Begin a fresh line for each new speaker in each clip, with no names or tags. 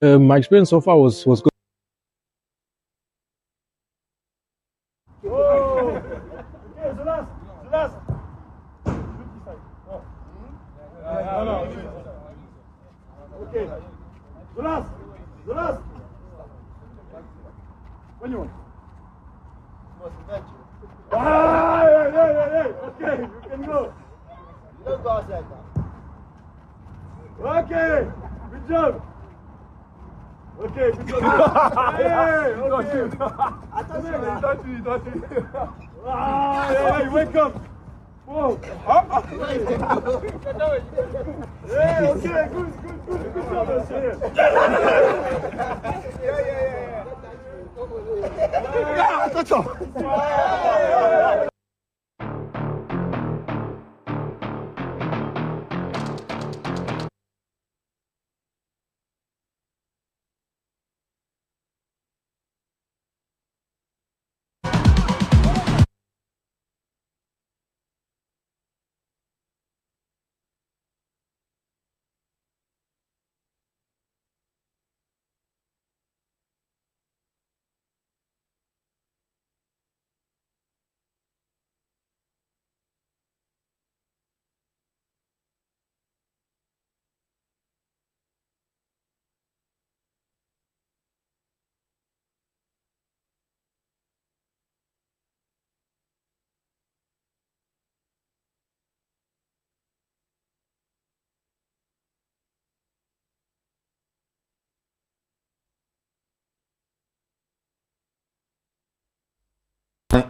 My experience so far was good.
Oh! Okay, the last. The last. Oh. No, no. Okay. The last. The last. When you want. Ah, hey. Okay, you can go. You don't go outside now. Okay, good job. Okay, good job. Hey, okay. I thought you touched me. Ah, hey, wake up. Whoa. Hey, okay, good job, Monsieur. Yeah, that's all.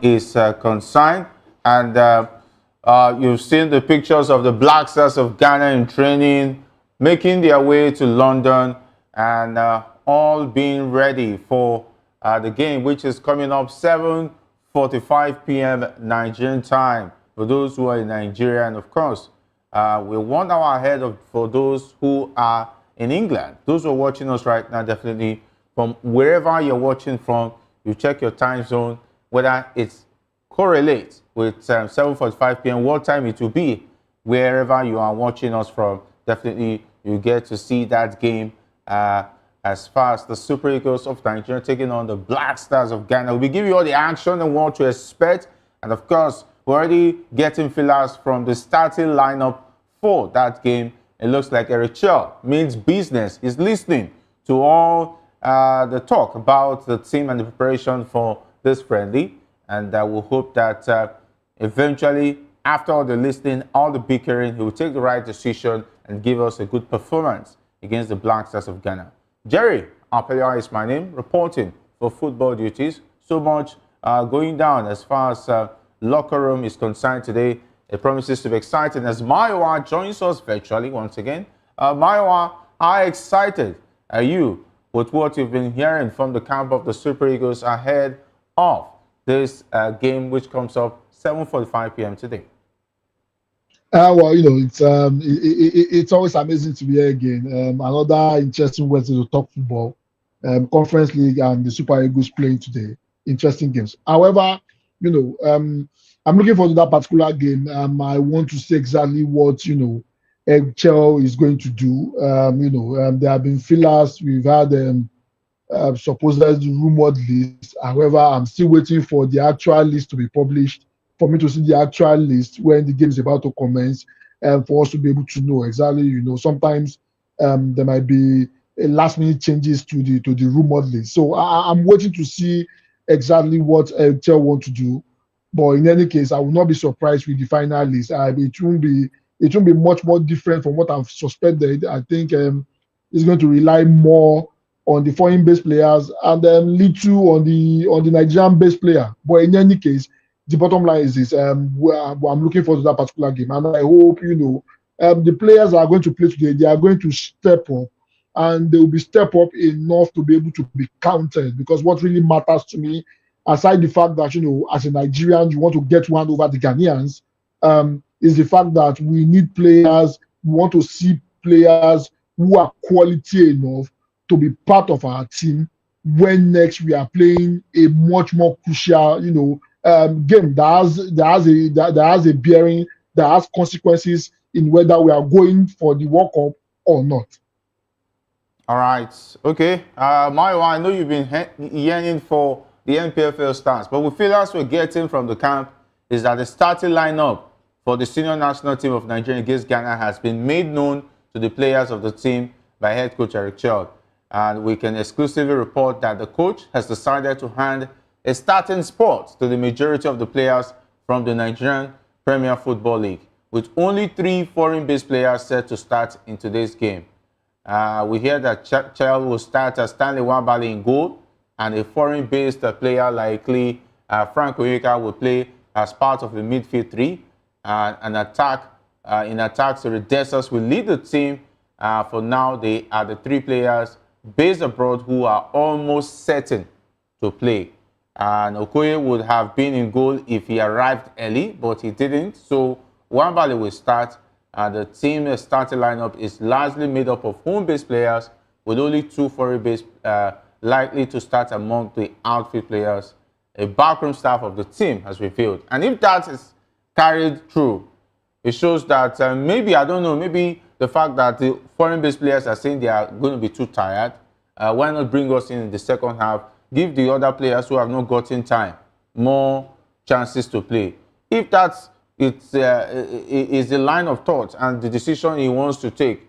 is concerned, and you've seen the pictures of the Black Stars of Ghana in training, making their way to London, and all being ready for the game, which is coming up 7:45 p.m. Nigerian time for those who are in Nigeria, and of course, we're 1 hour ahead for those who are in England. Those who are watching us right now, definitely from wherever you're watching from, you check your time zone, whether it correlates with 7:45 p.m. what time it will be wherever you are watching us from. Definitely you get to see that game as far as the Super Eagles of Nigeria taking on the Black Stars of Ghana. We'll give you all the action and what to expect, and of course we're already getting feelers from the starting lineup for that game. It looks like Eric Chell means business. He's listening to all the talk about the team and the preparation for this friendly, and we'll hope that eventually, after all the listening, all the bickering, he will take the right decision and give us a good performance against the Black Stars of Ghana. Jerry Apelia is my name, reporting for football duties. So much going down as far as locker room is concerned today. It promises to be exciting as Maiwa joins us virtually once again. Maiwa, how excited are you with what you've been hearing from the camp of the Super Eagles ahead of this game, which comes up 7:45 p.m. today?
Well, it's always amazing to be here again. Another interesting way to talk football, Conference League and the Super Eagles playing today. Interesting games. However, I'm looking forward to that particular game. I want to see exactly what Chel is going to do. There have been fillers. We've had supposedly rumored list. However, I'm still waiting for the actual list to be published for me to see the actual list when the game is about to commence, and for us to be able to know exactly. Sometimes there might be a last minute changes to the rumored list. So I'm waiting to see exactly what Tel want to do. But in any case, I will not be surprised with the final list. It won't be much more different from what I've suspected. I think it's going to rely more on the foreign-based players and then little on the Nigerian-based player. But in any case, the bottom line is this: I'm looking forward to that particular game, and I hope the players that are going to play today, they are going to step up, and they will be step up enough to be able to be counted. Because what really matters to me, aside the fact that as a Nigerian, you want to get one over the Ghanaians, is the fact that we need players. We want to see players who are quality enough to be part of our team when next we are playing a much more crucial, game that has a bearing, that has consequences in whether we are going for the World Cup or not.
All right. Okay. Mayo, I know you've been yearning for the NPFL stars, but with feelers we're getting from the camp is that the starting lineup for the senior national team of Nigeria against Ghana has been made known to the players of the team by head coach Eric Child. And we can exclusively report that the coach has decided to hand a starting spot to the majority of the players from the Nigerian Premier Football League, with only 3 foreign-based players set to start in today's game. We hear that Child will start as Stanley Wabali in goal, and a foreign-based player likely Frank Oyeka will play as part of the midfield 3. In attack, so the Desers will lead the team. For now, they are the 3 players based abroad who are almost certain to play. And Okoye would have been in goal if he arrived early, but he didn't. So Wambali will start. The team starting lineup is largely made up of home-based players, with only 2 foreign-based likely to start among the outfield players. A backroom staff of the team has revealed. And if that is carried through, it shows that maybe, I don't know, maybe the fact that the foreign-based players are saying they are going to be too tired, why not bring us in the second half, give the other players who have not gotten time more chances to play. If that's is the line of thought and the decision he wants to take,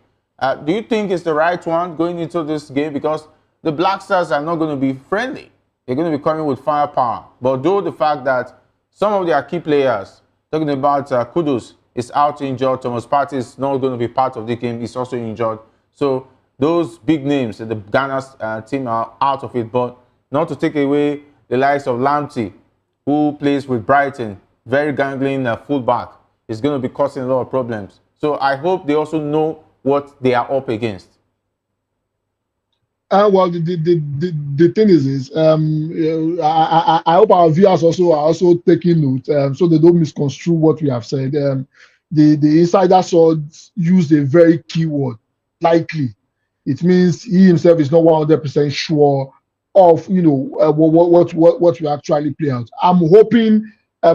do you think it's the right one going into this game? Because the Black Stars are not going to be friendly. They're going to be coming with firepower. But though the fact that some of their key players, talking about Kudus, is out injured, Thomas Partey is not going to be part of the game, he's also injured. So those big names, the Ghana's team are out of it. But not to take away the likes of Lamptey, who plays with Brighton, very gangling fullback, is going to be causing a lot of problems. So I hope they also know what they are up against.
Well, the thing is I hope our viewers are also taking note, so they don't misconstrue what we have said. The insider source used a very key word, likely. It means he himself is not 100% sure of what will actually play out. I'm hoping,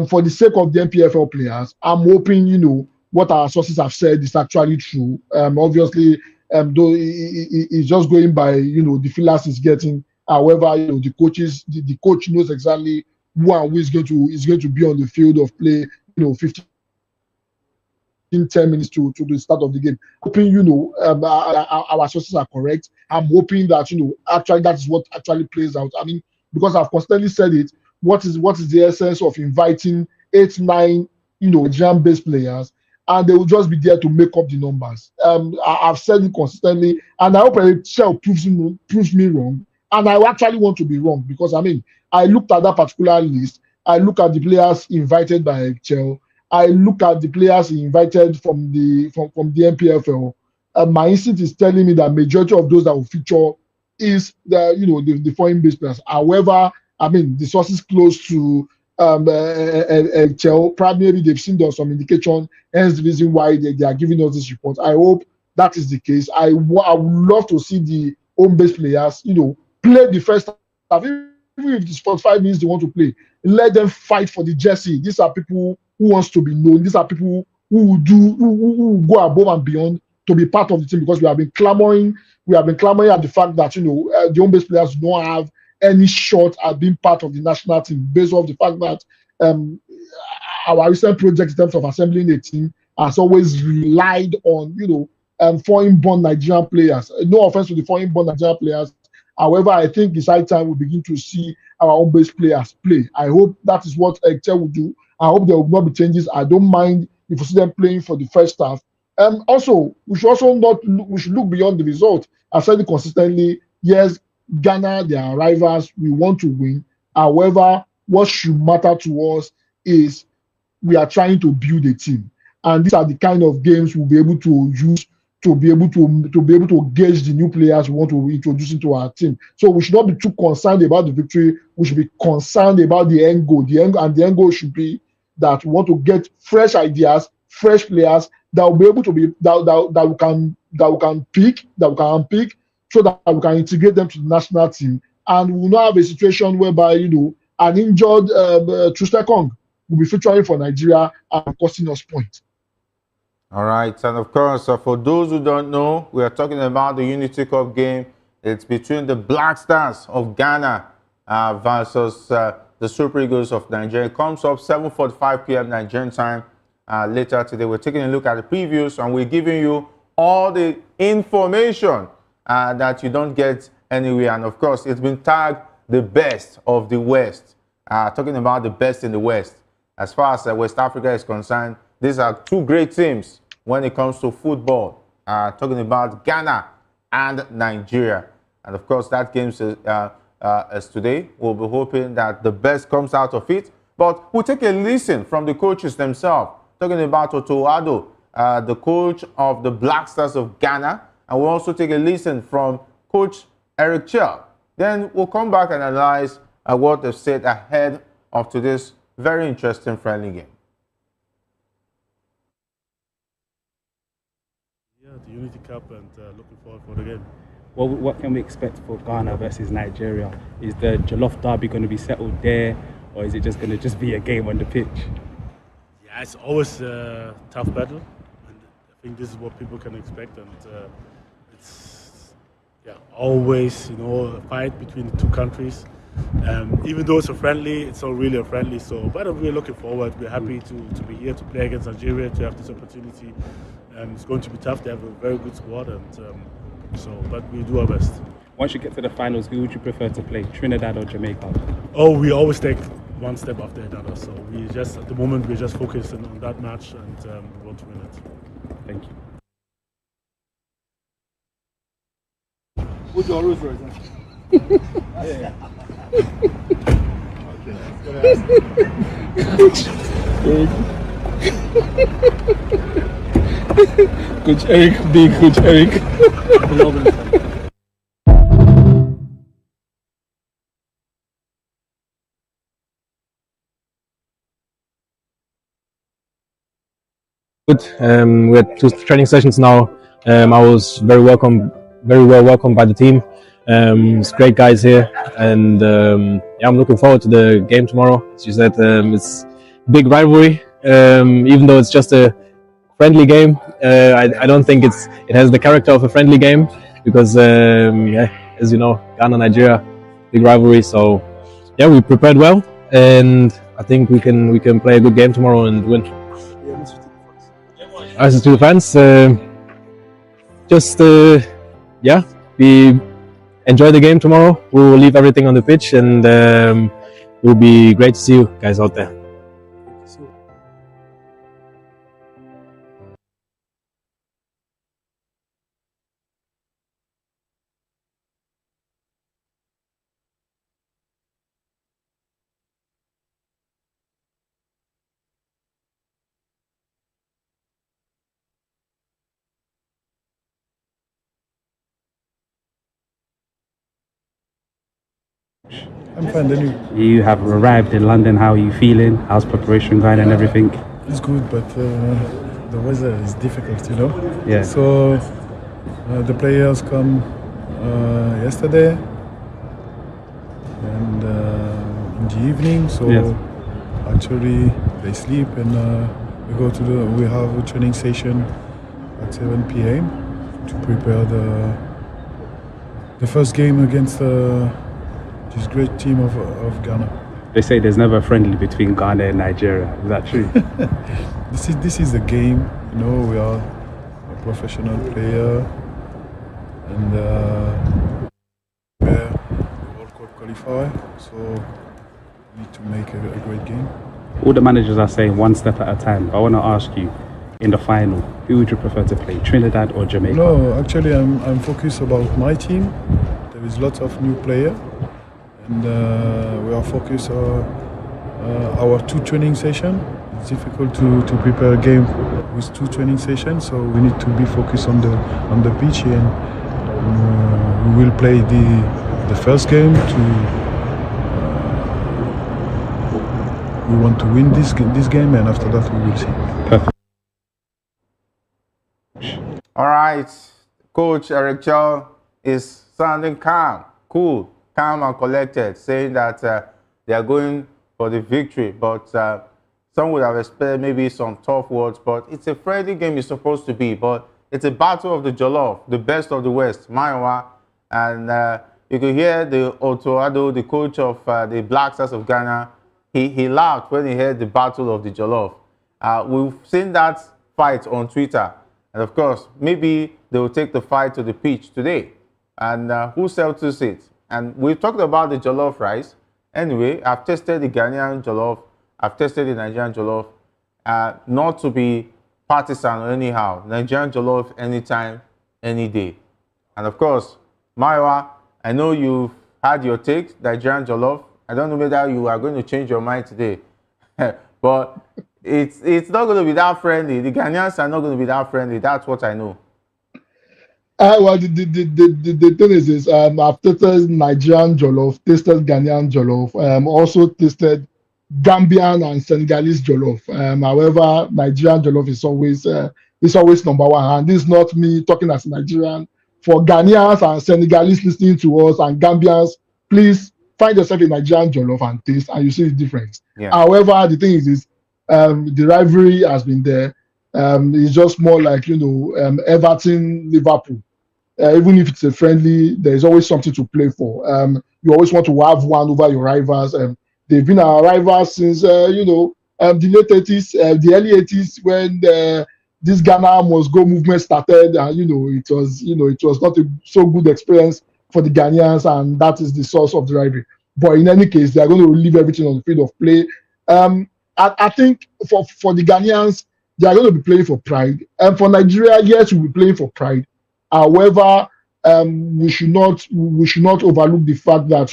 for the sake of the NPFL players, I'm hoping what our sources have said is actually true. Obviously, though it's just going by the feelers is getting. However, the coach knows exactly who and who is going to be on the field of play. 15 10 minutes to the start of the game. Hoping our sources are correct. I'm hoping that actually that is what actually plays out. I mean, because I've constantly said it. What is the essence of inviting 8, 9 Nigerian-based players, and they will just be there to make up the numbers? I've said it consistently, and I hope Shell proves me wrong. And I actually want to be wrong, because I mean, I looked at that particular list. I look at the players invited by Shell. I look at the players he invited from the NPFL. My instinct is telling me that majority of those that will feature is the foreign-based players. However, I mean, the sources close to Chel, probably maybe they've seen there some indication, hence the reason why they are giving us this report. I hope that is the case. I would love to see the home-based players, play the first half. Even if it's 45 minutes they want to play, let them fight for the jersey. These are people who wants to be known. These are people who will go above and beyond to be part of the team, because we have been clamoring at the fact that the home-based players do not have any shot at being part of the national team, based off the fact that our recent project in terms of assembling a team has always relied on foreign-born Nigerian players. No offense to the foreign-born Nigerian players. However, I think it's high time we begin to see our home-based players play. I hope that is what Excel will do. I hope there will not be changes. I don't mind if we see them playing for the first half. Also, we should look beyond the result. I've said it consistently. Yes, Ghana, they are rivals. We want to win. However, what should matter to us is we are trying to build a team, and these are the kind of games we'll be able to use to be able to gauge the new players we want to introduce into our team. So we should not be too concerned about the victory. We should be concerned about the end goal. The end goal should be that we want to get fresh ideas, fresh players that will be able to be that we can pick, so that we can integrate them to the national team, and we will not have a situation whereby an injured Trustekong will be featuring for Nigeria and costing us points.
All right, and of course, for those who don't know, we are talking about the Unity Cup game. It's between the Black Stars of Ghana versus the Super Eagles of Nigeria. It comes up 7:45 p.m. Nigerian time later today. We're taking a look at the previews and we're giving you all the information that you don't get anywhere. And of course, it's been tagged the best of the West. Talking about the best in the West. As far as West Africa is concerned, these are two great teams when it comes to football. Talking about Ghana and Nigeria. And of course, that game is today. We'll be hoping that the best comes out of it. But we'll take a listen from the coaches themselves. Talking about Otto Addo, the coach of the Black Stars of Ghana. And we'll also take a listen from Coach Eric Chell. Then we'll come back and analyze what they've said ahead of today's very interesting friendly game.
Yeah, the Unity Cup, and looking forward for the game.
Well, what can we expect for Ghana versus Nigeria? Is the Jollof Derby going to be settled there, or is it just going to be a game on the pitch?
Yeah, it's always a tough battle, and I think this is what people can expect. And it's always a fight between the two countries. Even though it's a friendly, it's not really a friendly. So, but we're looking forward. We're happy to be here to play against Nigeria, to have this opportunity. It's going to be tough. They have a very good squad, and but we do our best.
Once you get to the finals, who would you prefer to play, Trinidad or Jamaica?
Oh, we always take one step after another. So we just at the moment we're just focused on that match, and we want to win it.
Thank you.
What's your rules, right?
Coach Eric, big Coach Eric. Good. We had 2 training sessions now. I was very well welcomed by the team. It's great guys here, and I'm looking forward to the game tomorrow. As you said, it's big rivalry. Even though it's just a friendly game, I don't think it has the character of a friendly game because, as you know, Ghana, Nigeria, big rivalry. So, yeah, we prepared well, and I think we can play a good game tomorrow and win. As to the fans, we enjoy the game tomorrow. We will leave everything on the pitch, and it will be great to see you guys out there.
I'm fine, then
You have arrived in London. How are you feeling? How's preparation going and everything?
it's good, but the weather is difficult,
Yeah.
So the players come yesterday and in the evening. So
Yes.
actually they sleep, and we have a training session at 7 p.m. to prepare the first game against this great team of Ghana.
They say there's never a friendly between Ghana and Nigeria. Is that true?
This is the game. We are a professional player, and we're the World Cup qualifier, so we need to make a great game.
All the managers are saying one step at a time. I want to ask you, in the final, who would you prefer to play, Trinidad or Jamaica?
No, actually, I'm focused about my team. There is lots of new players, and we are focused on our 2 training sessions. It's difficult to prepare a game with 2 training sessions, so we need to be focused on the pitch, and we will play the first game we want to win this game, and after that we will see.
Perfect.
All right, Coach Eric Chell is sounding calm, cool, calm and collected, saying that they are going for the victory. But some would have expected maybe some tough words, but it's a friendly game. It's supposed to be, but it's a battle of the Jollof, the best of the West, Maiwa, and you could hear the Otoado, the coach of the Black Stars of Ghana. He laughed when he heard the battle of the Jollof. We've seen that fight on Twitter, and of course, maybe they will take the fight to the pitch today. And who sells to it? And we talked about the jollof rice. Anyway, I've tested the Ghanaian jollof. I've tested the Nigerian jollof. Not to be partisan or anyhow. Nigerian jollof anytime, any day. And of course, Maiwa, I know you've had your take, Nigerian jollof. I don't know whether you are going to change your mind today. But it's not going to be that friendly. The Ghanaians are not going to be that friendly. That's what I know.
Well, the thing is I've tasted Nigerian jollof, tasted Ghanaian jollof, also tasted Gambian and Senegalese jollof. However, Nigerian jollof is always number one. And this is not me talking as a Nigerian. For Ghanaians and Senegalese listening to us and Gambians, please find yourself a Nigerian jollof and taste, and you see the difference.
Yeah.
However, the thing is the rivalry has been there. It's just more like Everton, Liverpool. Even if it's a friendly, there's always something to play for. You always want to have one over your rivals. They've been our rivals since the late 80s, the early 80s, when this Ghana must go movement started. It was not a so good experience for the Ghanaians, and that is the source of the rivalry. But in any case, they are going to leave everything on the field of play. I think for the Ghanaians, they are going to be playing for pride. And for Nigeria, yes, we'll be playing for pride. However, we should not overlook the fact that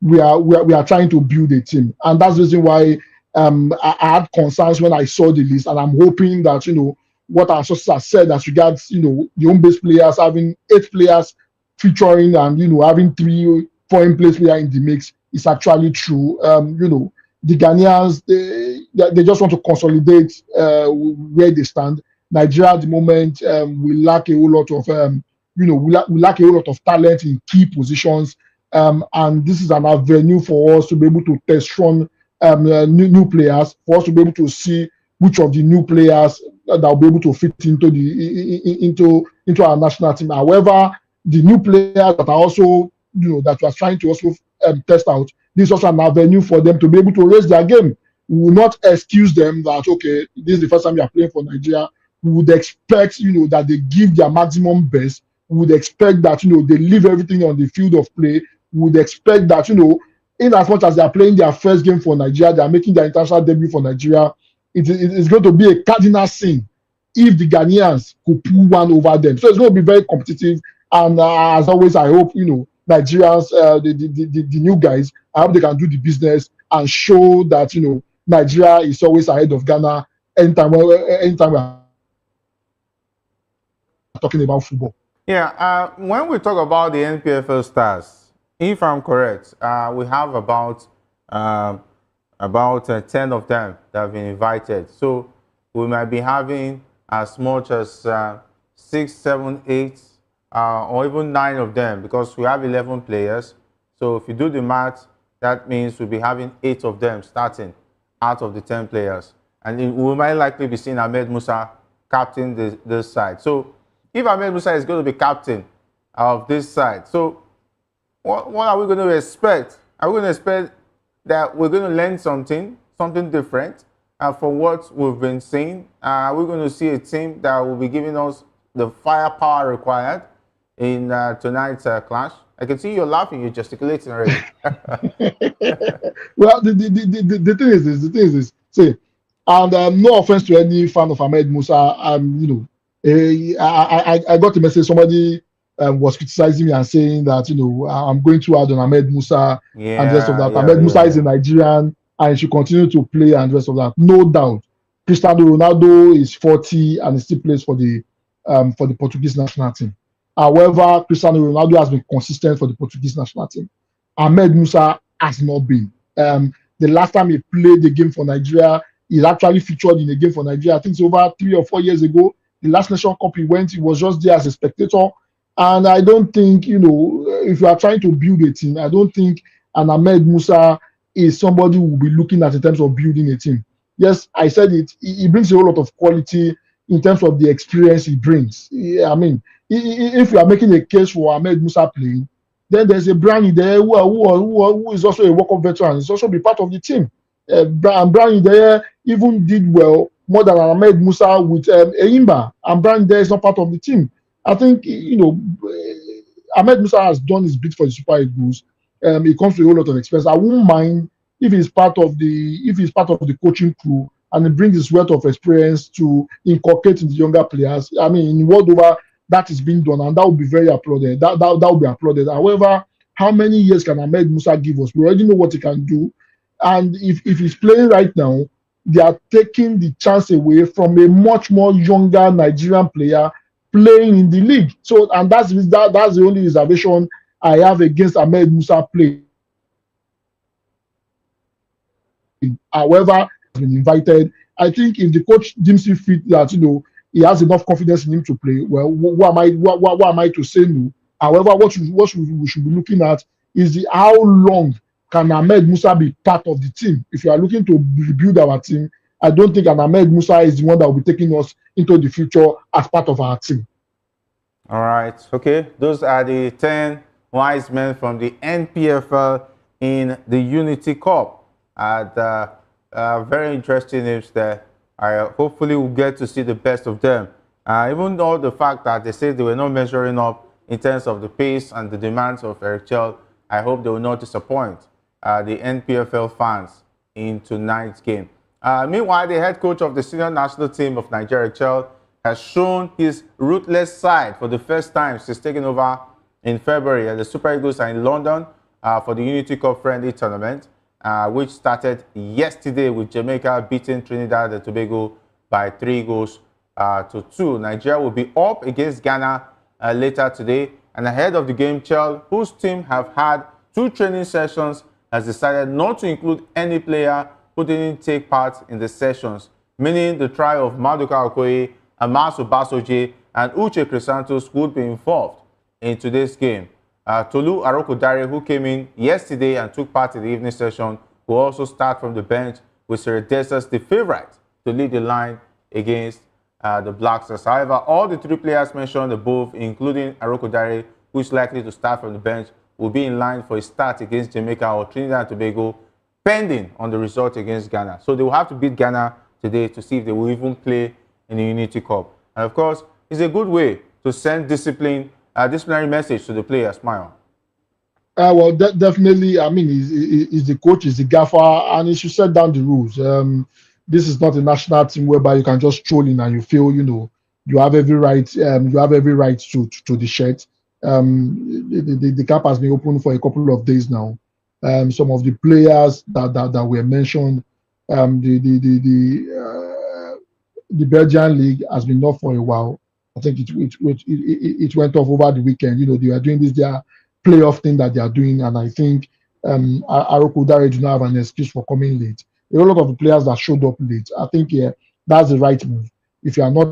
we are trying to build a team, and that's the reason why I had concerns when I saw the list, and I'm hoping that what our sources have said as regards the home-based players having 8 players featuring and having 3 foreign players in the mix is actually true. The Ghanaians they just want to consolidate where they stand. Nigeria at the moment we lack a whole lot of we lack a whole lot of talent in key positions, and this is an avenue for us to be able to test run new players, for us to be able to see which of the new players that will be able to fit into our national team. However, the new players that are also that we are trying to also test out, this is also an avenue for them to be able to raise their game. We will not excuse them that okay, this is the first time you are playing for Nigeria. We would expect that they give their maximum best. We would expect that they leave everything on the field of play. We would expect that in as much as they are playing their first game for Nigeria, they are making their international debut for Nigeria. It's going to be a cardinal sin if the Ghanaians could pull one over them. So it's going to be very competitive. And as always, I hope Nigerians, the new guys, I hope they can do the business and show that Nigeria is always ahead of Ghana anytime we're talking about football.
Yeah, when we talk about the NPFL stars, if I'm correct, we have about 10 of them that have been invited. So we might be having as much as 6, 7, 8, or even 9 of them, because we have 11 players. So if you do the math, that means we'll be having 8 of them starting out of the 10 players. And we might likely be seeing Ahmed Musa captain this side. So if Ahmed Musa is going to be captain of this side, so what are we going to expect? Are we going to expect that we're going to learn something different from what we've been seeing? Are we going to see a team that will be giving us the firepower required in tonight's clash? I can see you're laughing, you're gesticulating already.
Well, the thing is this. See, and no offense to any fan of Ahmed Musa, I got a message. Somebody was criticizing me and saying that I'm going too hard on Ahmed Musa and the rest of that. Ahmed Musa is a Nigerian and he should continue to play and the rest of that. No doubt, Cristiano Ronaldo is 40 and he still plays for the Portuguese national team. However, Cristiano Ronaldo has been consistent for the Portuguese national team. Ahmed Musa has not been. The last time he played the game for Nigeria, he actually featured in a game for Nigeria. I think it's over 3 or 4 years ago. The last Nation Cup he went, he was just there as a spectator. And I don't think, if you are trying to build a team, I don't think an Ahmed Musa is somebody who will be looking at in terms of building a team. I think Ahmed Musa is somebody who will be looking at in terms of building a team. Yes, I said it. He brings a whole lot of quality in terms of the experience he brings. I mean, if you are making a case for Ahmed Musa playing, then there's a Brownie there who is also a World Cup veteran. He's also be part of the team. And Brownie there even did well more than Ahmed Musa with Eimba. And Brownie there is not part of the team. I think, Ahmed Musa has done his bit for the Super Eagles. It comes with a whole lot of experience. I wouldn't mind if he's part of the coaching crew and he brings his wealth of experience to inculcate in the younger players. I mean, in world over, that is being done, and that would be very applauded. That would be applauded. However, how many years can Ahmed Musa give us? We already know what he can do, and if he's playing right now, they are taking the chance away from a much more younger Nigerian player playing in the league. So, and that's the only reservation I have against Ahmed Musa playing. However, has been invited. I think if the coach deems it fit that he has enough confidence in him to play, well, what am I to say no? However, we should be looking at is how long can Ahmed Musa be part of the team? If you are looking to rebuild our team, I don't think an Ahmed Musa is the one that will be taking us into the future as part of our team.
All right. Okay. Those are the 10 wise men from the NPFL in the Unity Cup. Very interesting names there. I hopefully will get to see the best of them. Even though the fact that they said they were not measuring up in terms of the pace and the demands of Eric Chell, I hope they will not disappoint the NPFL fans in tonight's game. Meanwhile, the head coach of the senior national team of Nigeria, Chell, has shown his ruthless side for the first time since taking over in February. The Super Eagles are in London for the Unity Cup friendly tournament, which started yesterday with Jamaica beating Trinidad and Tobago by 3-2. Nigeria will be up against Ghana later today. And ahead of the game, Chell, whose team have had 2 training sessions, has decided not to include any player who didn't take part in the sessions, meaning the trial of Maduka Okoye, Amasu Basoje, and Uche Crisantos would be involved in today's game. Tolu Arokodare, who came in yesterday and took part in the evening session, will also start from the bench with Seredesas, the favorite, to lead the line against the Black Stars. However, all the 3 players mentioned above, including Arokodare, who is likely to start from the bench, will be in line for a start against Jamaica or Trinidad and Tobago, pending on the result against Ghana. So they will have to beat Ghana today to see if they will even play in the Unity Cup. And of course, it's a good way to send disciplinary message to the players, Mayo.
Well, definitely. I mean, he's the coach, he's the gaffer, and he should set down the rules. This is not a national team whereby you can just stroll in and you feel, you have every right. You have every right to the shirt. The cap has been open for a couple of days now. Some of the players that were mentioned, the Belgian league has been off for a while. I think it went off over the weekend. They are doing their playoff thing that they are doing, and I think Arokodare do not have an excuse for coming late. A lot of the players that showed up late, I think that's the right move. If you are not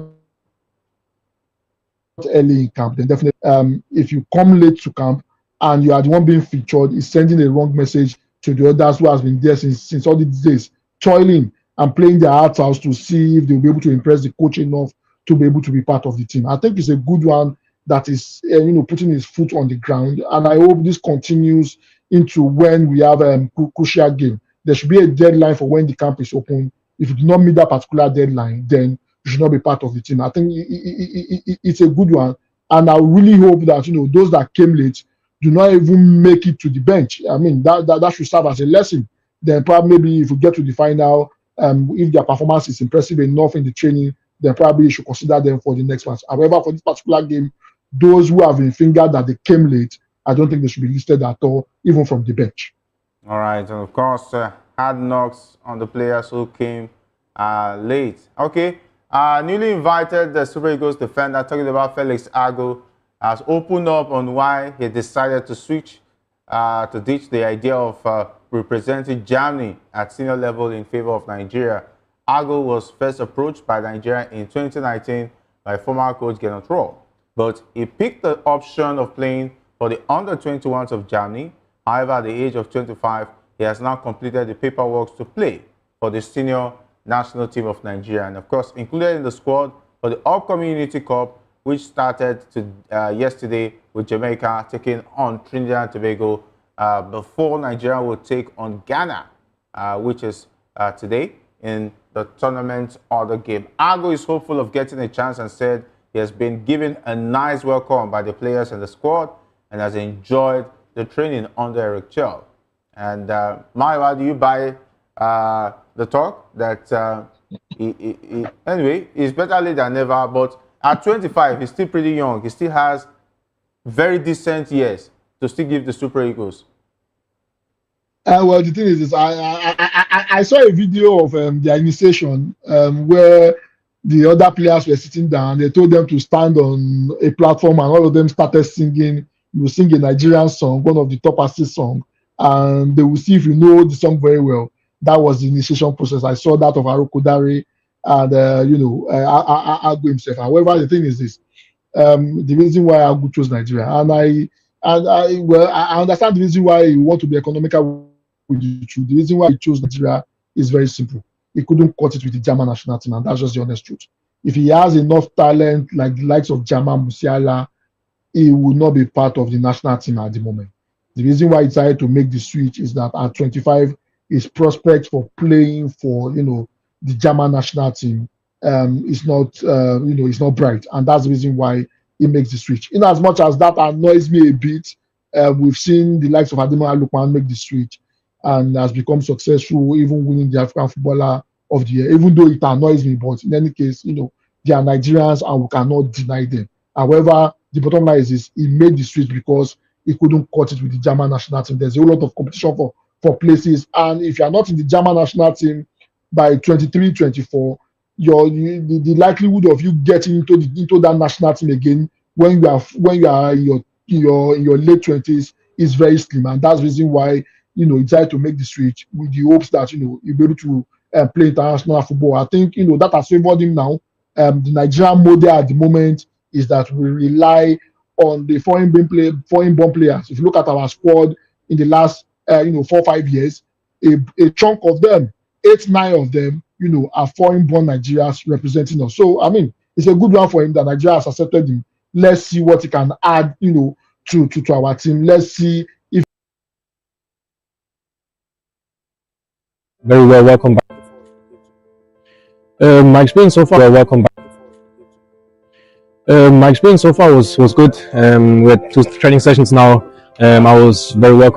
early in camp, then definitely if you come late to camp and you are the one being featured, it's sending a wrong message to the others who has been there since all these days, toiling and playing their hearts out to see if they'll be able to impress the coach enough to be able to be part of the team. I think it's a good one that is, putting his foot on the ground, and I hope this continues into when we have a crucial game. There should be a deadline for when the camp is open. If you do not meet that particular deadline, then you should not be part of the team. I think it's a good one, and I really hope that those that came late do not even make it to the bench. I mean, that should serve as a lesson. Then probably maybe if we get to the final, if their performance is impressive enough in the training, then probably you should consider them for the next match. However, for this particular game, those who have been fingered that they came late, I don't think they should be listed at all, even from the bench.
All right, and of course, hard knocks on the players who came late. Okay, newly invited the Super Eagles defender, talking about Felix Agu, has opened up on why he decided to switch to ditch the idea of representing Germany at senior level in favor of Nigeria. Agu was first approached by Nigeria in 2019 by former coach Gernot Rohr, but he picked the option of playing for the under-21s of Germany. However, at the age of 25, he has now completed the paperwork to play for the senior national team of Nigeria, and of course included in the squad for the upcoming Unity Cup, which started yesterday with Jamaica taking on Trinidad and Tobago before Nigeria will take on Ghana, which is today in the tournament other game. Agu is hopeful of getting a chance and said he has been given a nice welcome by the players and the squad and has enjoyed the training under Eric Chell. And Maiwa, do you buy the talk that anyway, he's better late than never, but at 25, he's still pretty young. He still has very decent years to still give the Super Eagles.
Well, the thing is I saw a video of their initiation where the other players were sitting down. They told them to stand on a platform, and all of them started singing. You will sing a Nigerian song, one of the top assist songs, and they will see if you know the song very well. That was the initiation process. I saw that of Arokodare and Agu himself. However, the thing is this: the reason why Agu chose Nigeria, and I understand the reason why you want to be economical with the truth. The reason why he chose Nigeria is very simple. He couldn't cut it with the German national team, and that's just the honest truth. If he has enough talent like the likes of German Musiala, he will not be part of the national team at the moment. The reason why he decided to make the switch is that at 25, his prospect for playing for the German national team is not is not bright, and that's the reason why he makes the switch. In as much as that annoys me a bit, we've seen the likes of Ademola Lookman make the switch and has become successful, even winning the African Footballer of the Year. Even though it annoys me, but in any case, they are Nigerians and we cannot deny them. However, the bottom line is he made the switch because he couldn't cut it with the German national team. There's a whole lot of competition for places, and if you are not in the German national team by 23, 24, the likelihood of you getting into that national team again when you are in your late 20s is very slim, and that's the reason why he decided to make the switch with the hopes that he'll be able to play international football. I think that has favored him now. The Nigerian model at the moment is that we rely on the foreign-born players. If you look at our squad in the last 4-5 years, a chunk of them, 8-9 of them, are foreign-born Nigerians representing us. So I mean, it's a good one for him that Nigeria has accepted him. Let's see what he can add, to our team. Let's see if
Very well welcome back. My experience so far, my experience so far was good. We had 2 training sessions now. I was very well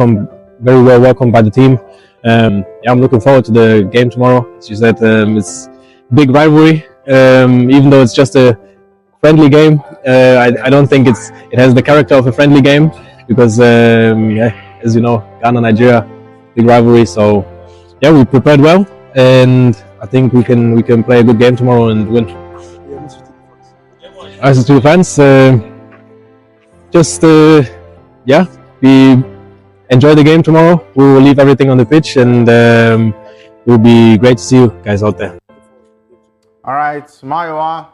welcomed by the team. I'm looking forward to the game tomorrow. As you said, it's big rivalry. Even though it's just a friendly game, I don't think it has the character of a friendly game because, as you know, Ghana, Nigeria, big rivalry. So yeah, we prepared well, and I think we can play a good game tomorrow and win. As to the fans, we enjoy the game tomorrow. We will leave everything on the pitch, and it will be great to see you guys out there.
All right, Maiwa,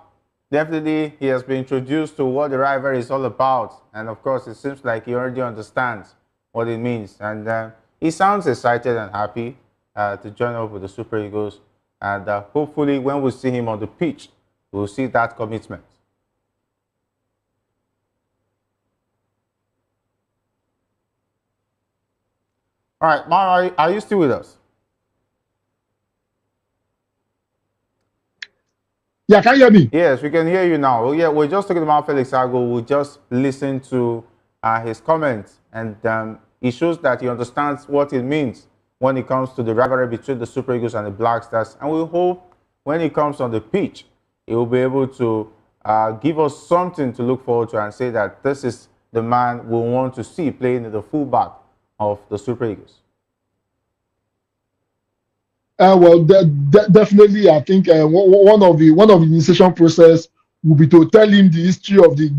definitely he has been introduced to what the rivalry is all about, and of course it seems like he already understands what it means, and he sounds excited and happy to join up with the Super Eagles, and hopefully when we see him on the pitch, we'll see that commitment. All right, Mara, are you still with us?
Yeah, can you hear me?
Yes, we can hear you now. Oh, yeah, we're just talking about Felix Agu. We just listened to his comments, and it shows that he understands what it means when it comes to the rivalry between the Super Eagles and the Black Stars. And we hope when he comes on the pitch, he will be able to give us something to look forward to and say that this is the man we want to see playing in the fullback of the Super Eagles.
Well, definitely, I think one of the initiation process will be to tell him the history of the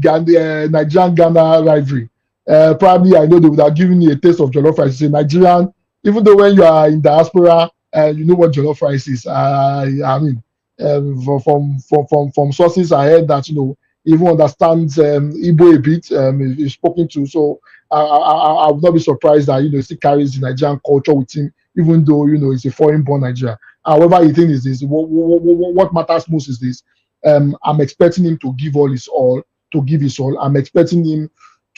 Nigerian-Ghana rivalry. Probably, I know they would have given you a taste of jollof rice. It's a Nigerian, even though when you are in diaspora, you know what jollof rice is. I mean, from sources I heard that even understands Igbo a bit. He's spoken to, so I would not be surprised that he still carries the Nigerian culture with him, even though it's a foreign-born Nigeria. However, the thing is this: what matters most is this. I'm expecting him to give all his all, to give his all. I'm expecting him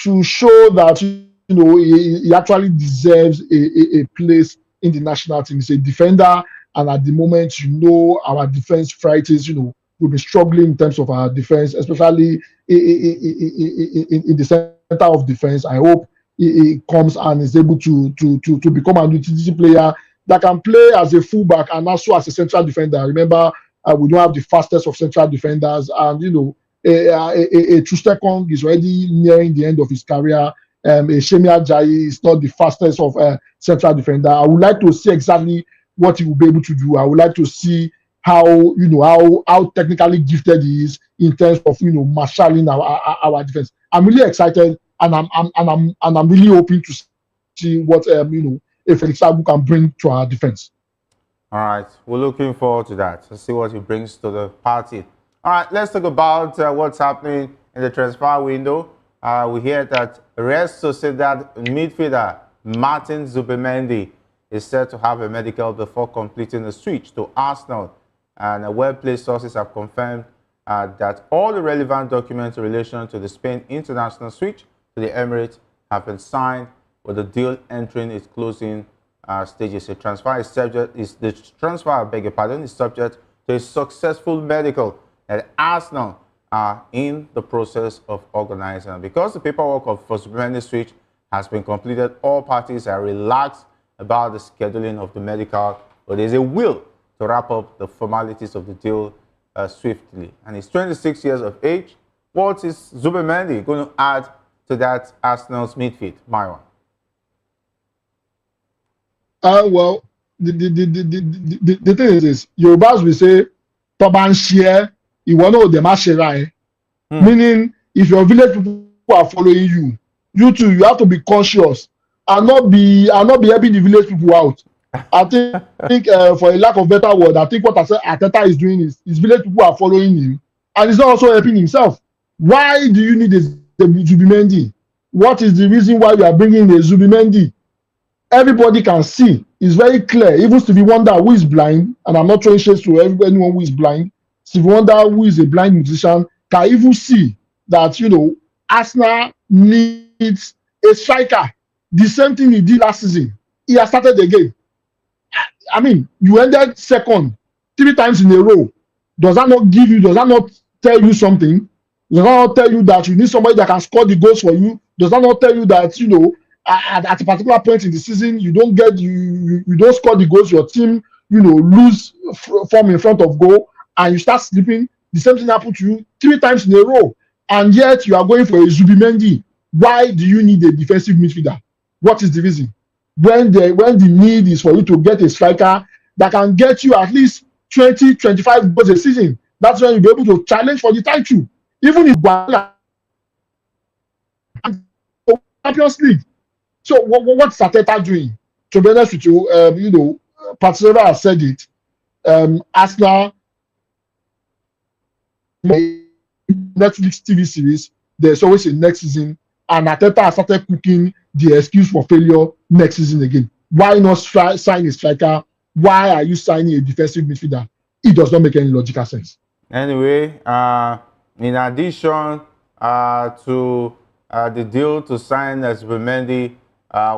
to show that he actually deserves a place in the national team. He's a defender, and at the moment, our defense frights, we've been struggling in terms of our defense, especially in the center of defense. I hope he comes and is able to become an utility player that can play as a fullback and also as a central defender. Remember, we don't have the fastest of central defenders, and Trustekong is already nearing the end of his career. Shemi Ajayi is not the fastest of central defender. I would like to see exactly what he will be able to do. I would like to see how technically gifted he is in terms of marshalling our defense. I'm really excited, and I'm really hoping to see what Felix Agu can bring to our defense.
All right, we're looking forward to that. Let's see what he brings to the party. All right, let's talk about what's happening in the transfer window. We hear that Real Sociedad midfielder Martin Zubimendi is said to have a medical before completing the switch to Arsenal. And well-placed sources have confirmed that all the relevant documents in relation to the Spain international switch to the Emirates have been signed, with the deal entering its closing stages. The transfer is subject is subject to a successful medical that Arsenal are in the process of organizing. And because the paperwork for Zubimendi's switch has been completed, all parties are relaxed about the scheduling of the medical, but there's a will to wrap up the formalities of the deal swiftly. And he's 26 years of age. What is Zubimendi going to add to that Arsenal's midfield, Myron?
Well, the thing is this: Yorubas will say, "Toban share, you want to demasherai," meaning if your village people are following you, you too, you have to be conscious and not be helping the village people out. I think for a lack of better word, I think what Arteta is doing is his village people are following him, and he's not also helping himself. Why do you need a Zubimendi? What is the reason why you are bringing a Zubimendi? Everybody can see. It's very clear. Even Stevie Wonder, who is blind, and I'm not throwing shades to anyone who is blind, Stevie Wonder, who is a blind musician, can even see that, Arsenal needs a striker. The same thing he did last season. He has started again. I mean, you ended second 3 times in a row. Does that not tell you something? Does that not tell you that you need somebody that can score the goals for you? Does that not tell you that, at a particular point in the season, you don't score the goals, your team, lose form in front of goal, and you start slipping? The same thing happened to you 3 times in a row, and yet you are going for a Zubimendi. Why do you need a defensive midfielder? What is the reason? When the need is for you to get a striker that can get you at least 20, 25 goals a season, that's when you'll be able to challenge for the title. Even if Champions League. So what's Arteta doing? To be honest with you, Patricia has said it. Arsenal Netflix TV series, there's always a next season, and Arteta has started cooking the excuse for failure next season again. Why not sign a striker? Why are you signing a defensive midfielder? It does not make any logical sense.
Anyway, in addition to the deal to sign Zubimendi,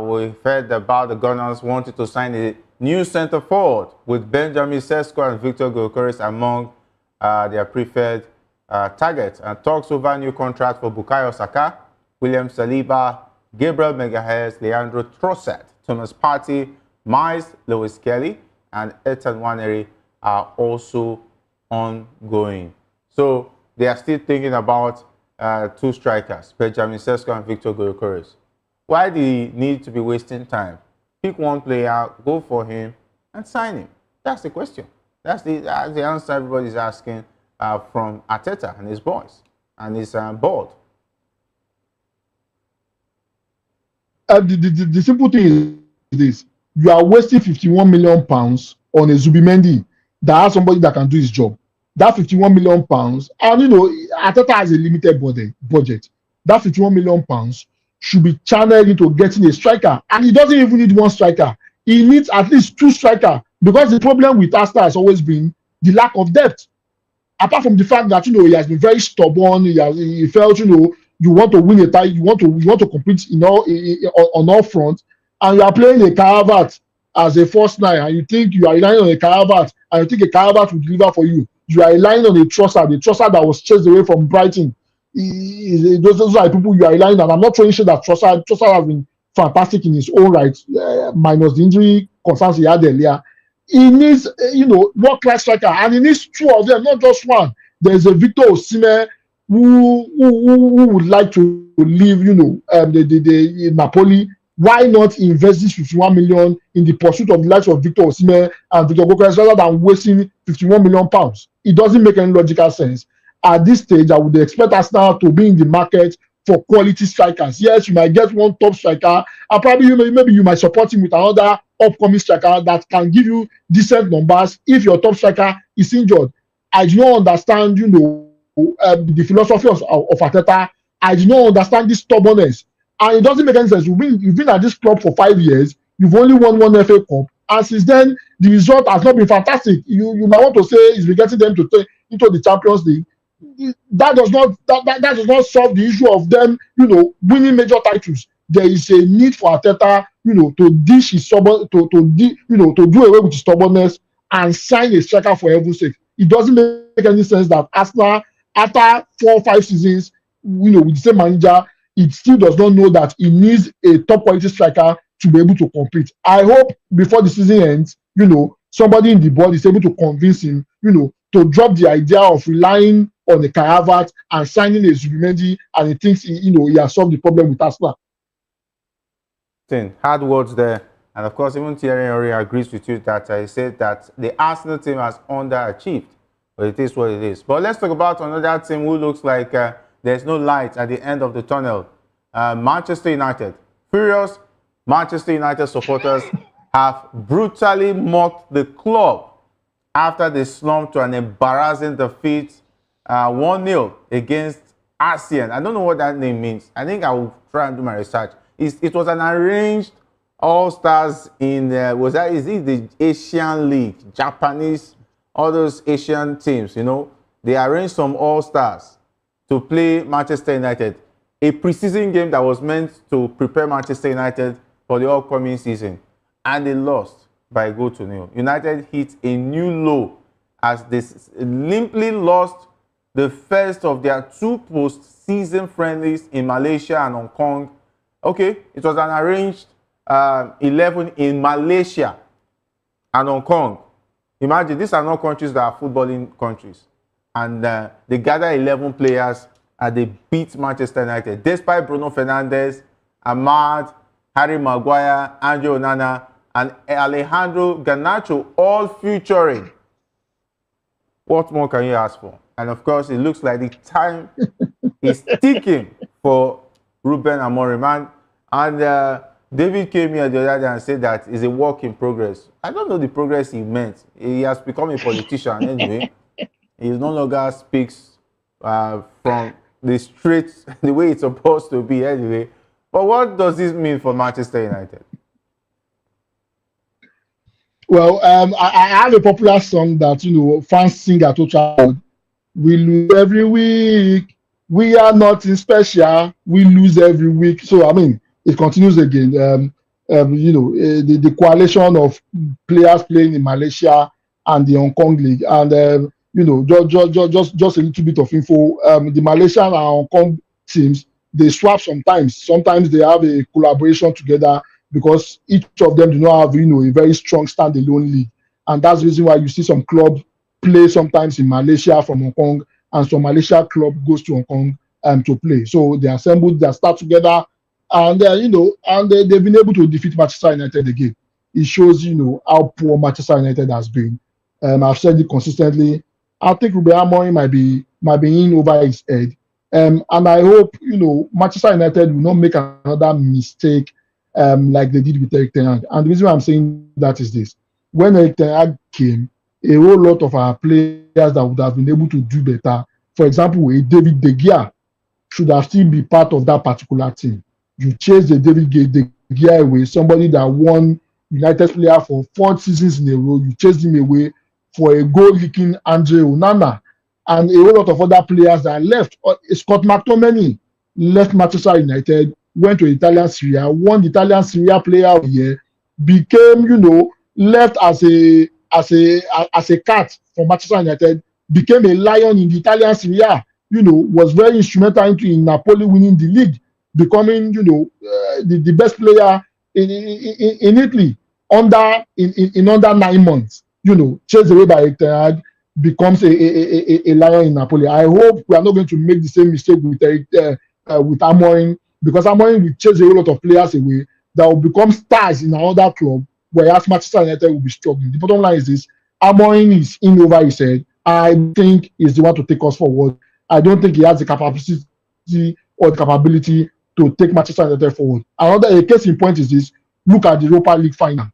we heard about the Gunners wanting to sign a new centre forward with Benjamin Sesko and Victor Gyökeres among their preferred targets. And talks over a new contract for Bukayo Saka, William Saliba, Gabriel Magalhaes, Leandro Trossard, Thomas Partey, Miles Lewis Kelly, and Ethan Nwaneri are also ongoing. So they are still thinking about 2 strikers, Benjamin Sesko and Victor Gyökeres. Why do you need to be wasting time? Pick one player, go for him, and sign him. That's the question. That's the answer everybody's asking from Arteta and his boys and his board.
The simple thing is this: you are wasting £51 million on a Zubimendi that has somebody that can do his job. That £51 million, and Arteta has a limited budget. That £51 million should be channeled into getting a striker, and he doesn't even need one striker. He needs at least 2 strikers Because the problem with Arsenal has always been the lack of depth. Apart from the fact that he has been very stubborn, he felt you want to win a title, you want to compete on all fronts, and you are playing a Caravat as a first nine, and you think you are relying on a Caravat, and you think a Caravat will deliver for you. You are relying on a Trossard, that was chased away from Brighton. Those are the people you are relying on. I'm not trying to say that Trossard has been fantastic in his own right, minus the injury concerns he had earlier. He needs, world-class striker, and he needs two of them, not just one. There's a Victor Osimhen who would like to leave, the Napoli. Why not invest this 51 million in the pursuit of the likes of Victor Osimhen and Victor Gyokeres rather than wasting 51 million pounds? It doesn't make any logical sense. At this stage, I would expect Arsenal to be in the market for quality strikers. Yes, you might get one top striker, and probably maybe you might support him with another upcoming striker that can give you decent numbers if your top striker is injured. I do not understand, the philosophy of Arteta. I do not understand this stubbornness, and it doesn't make any sense. You've been at this club for 5 years. You've only won one FA Cup, and since then the result has not been fantastic. You might want to say it's been getting them into the Champions League. That does not solve the issue of them, winning major titles. There is a need for Arteta, to dish his stubborn, to do away with his stubbornness and sign a striker for heaven's sake. It doesn't make any sense that Arsenal, after 4 or 5 seasons, with the same manager, it still does not know that it needs a top quality striker to be able to compete. I hope before the season ends, somebody in the board is able to convince him, to drop the idea of relying on the Caravat and signing a Zubimendi, and he thinks he has solved the problem with Arsenal.
Hard words there, and of course even Thierry Henry agrees with you that I said that the Arsenal team has underachieved, but it is what it is. But let's talk about another team who looks like there's no light at the end of the tunnel. Manchester United. Furious Manchester United supporters have brutally mocked the club after they slumped to an embarrassing defeat 1-0 against ASEAN. I don't know what that name means. I think I will try and do my research. It was an arranged all-stars in, is it the Asian League, Japanese, all those Asian teams, they arranged some all-stars to play Manchester United. A preseason game that was meant to prepare Manchester United for the upcoming season. And they lost by a goal to nil. United hit a new low as they limply lost the first of their 2 post-season friendlies in Malaysia and Hong Kong. Okay, it was an arranged 11 in Malaysia and Hong Kong. Imagine, these are not countries that are footballing countries. And they gather 11 players and they beat Manchester United. Despite Bruno Fernandes, Ahmad, Harry Maguire, Andrew Onana, and Alejandro Garnacho all featuring. What more can you ask for? And of course, it looks like the time is ticking for Ruben Amorim. And David came here the other day and said that it's a work in progress. I don't know the progress he meant. He has become a politician anyway. He no longer speaks from the straight, the way it's supposed to be anyway. But what does this mean for Manchester United?
Well, I have a popular song that fans sing at Old Trafford. We lose every week. We are nothing special. We lose every week. So I mean, it continues again. The coalition of players playing in Malaysia and the Hong Kong League, and just a little bit of info. The Malaysian and Hong Kong teams, they swap sometimes. Sometimes they have a collaboration together because each of them do not have a very strong standalone league, and that's the reason why you see some clubs play sometimes in Malaysia from Hong Kong, and some Malaysia club goes to Hong Kong to play. So they assembled, they start together, and they've been able to defeat Manchester United again. It shows how poor Manchester United has been. I've said it consistently. I think Ruben Amorim might be in over his head, and I hope Manchester United will not make another mistake like they did with Eric Ten Hag. And the reason why I'm saying that is this: when Eric Ten Hag came, a whole lot of our players that would have been able to do better, for example, a David De Gea should have still be part of that particular team. You chase the David De Gea away, somebody that won United player for 4 seasons in a row. You chased him away for a goal-leaking Andre Onana and a whole lot of other players that left. Scott McTominay left Manchester United, went to Italian Serie A, won the Italian Serie A Player of the Year, became, left as a cat for Manchester United, became a lion in the Italian Serie A, was very instrumental in Napoli winning the league, becoming, the best player in Italy in under 9 months. Chased away by Ten becomes a lion in Napoli. I hope we are not going to make the same mistake with Amorim, because Amorim will chase a whole lot of players away that will become stars in another club, whereas Manchester United will be struggling. The bottom line is this: Amorim is in over his head. I think he's the one to take us forward. I don't think he has the capacity or the capability to take Manchester United forward. A case in point is this: look at the Europa League final.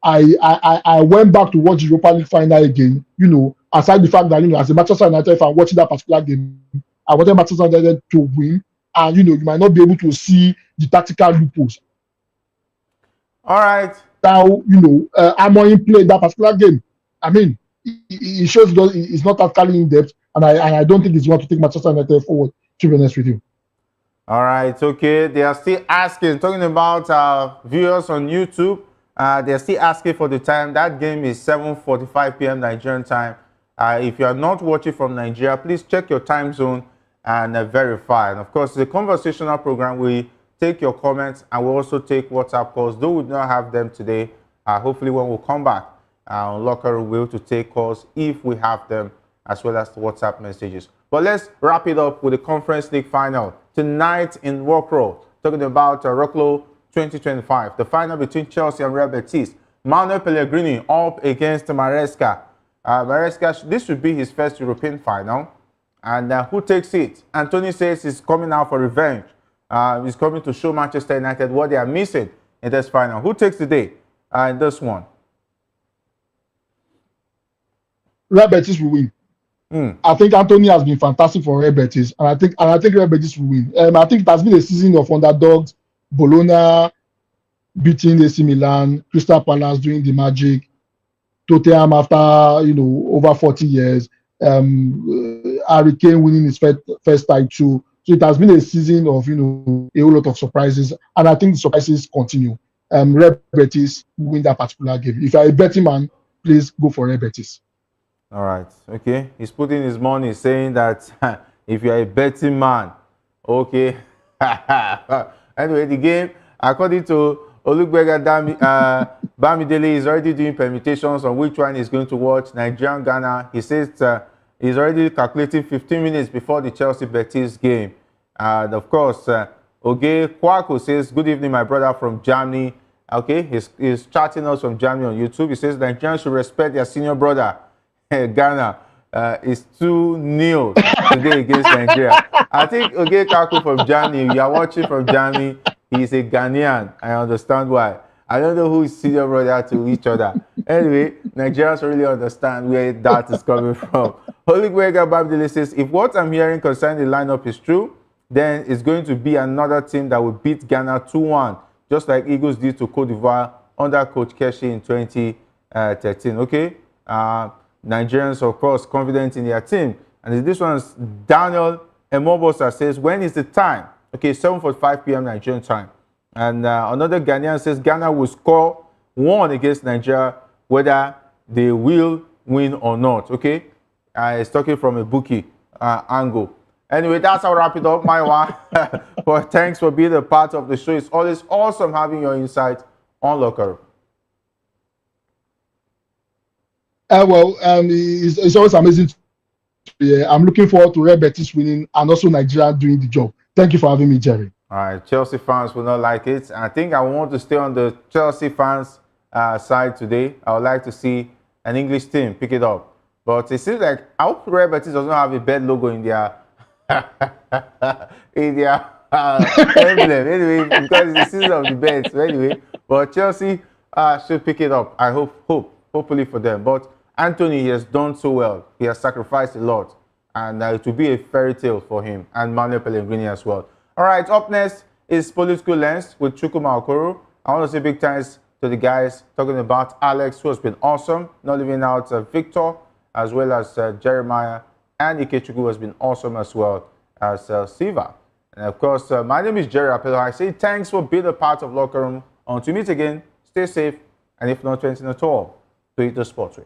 I went back to watch the Europa League final again. Aside the fact that as a Manchester United fan watching that particular game, I wanted Manchester United to win, and you might not be able to see the tactical loopholes.
All right.
How Amorim played that particular game. I mean, it shows it's not tactically in depth, and I don't think it's going to take Manchester United forward. To be honest with you.
All right, okay. They are still asking, talking about viewers on YouTube. They're still asking for the time. That game is 7:45 p.m. Nigerian time. If you are not watching from Nigeria, please check your time zone and verify. And of course, the conversational program, we take your comments and we also take WhatsApp calls. Though we do not have them today, hopefully when we come back on Locker Room, we'll to take calls if we have them, as well as the WhatsApp messages. But let's wrap it up with the Conference League final tonight in Workrow. Talking about Rocklow 2025, the final between Chelsea and Real Betis. Manuel Pellegrini up against Maresca. Maresca, this should be his first European final. And who takes it? Anthony says he's coming out for revenge. He's coming to show Manchester United what they are missing in this final. Who takes the day in this one?
Real Betis will win. I think Anthony has been fantastic for Real Betis, and I think Real Betis will win. I think it has been a season of underdogs. Bologna beating AC Milan, Crystal Palace doing the magic, Tottenham after over 40 years, Harry Kane winning his first title. So it has been a season of a whole lot of surprises, and I think the surprises continue. Real Betis will win that particular game. If you're a betting man, please go for Real Betis.
All right, okay. He's putting his money, saying that if you're a betting man, okay. Anyway, the game, according to Olugbega Bamidele, is already doing permutations on which one he's going to watch. Nigerian Ghana, he says he's already calculating 15 minutes before the Chelsea Betis game. And of course, Oge Kwako says, good evening, my brother from Germany. Okay, he's chatting us from Germany on YouTube. He says Nigerians should respect their senior brother. Ghana is 2-0 today against Nigeria. I think Oge Kaku from Germany, you are watching from Germany, he's a Ghanaian. I understand why. I don't know who is senior brother to each other. Anyway, Nigerians really understand where that is coming from. Olugbega Babdele says, if what I'm hearing concerning the lineup is true, then it's going to be another team that will beat Ghana 2-1, just like Eagles did to Cote d'Ivoire under Coach Keshi in 2013. Okay? Nigerians, of course, confident in their team. And this one's Daniel Emobosa says, when is the time? Okay, 7:45 p.m. Nigerian time. And another Ghanaian says Ghana will score 1 against Nigeria, whether they will win or not. Okay? It's talking from a bookie angle. Anyway, that's how I wrap it up, my one. But thanks for being a part of the show. It's always awesome having your insight on Locker Room.
It's always amazing. I'm looking forward to Real Betis winning and also Nigeria doing the job. Thank you for having me, Jerry.
All right, Chelsea fans will not like it. I think I want to stay on the Chelsea fans' side today. I would like to see an English team pick it up. But it seems like I hope Real Betis doesn't have a bad logo in their emblem. Anyway, because it's the season of the bets. So anyway, but Chelsea should pick it up. I hopefully for them. But Anthony has done so well. He has sacrificed a lot. And it will be a fairy tale for him. And Manuel Pellegrini as well. All right, up next is Political Lens with Chukwuma Okoro. I want to say big thanks to the guys, talking about Alex, who has been awesome, not leaving out Victor, as well as Jeremiah, and Ikechukwu, who has been awesome as well as Siva. And of course, my name is Jerry Apelo. I say thanks for being a part of Locker Room. Until we meet again, stay safe, and if not anything at all, do it the sports way.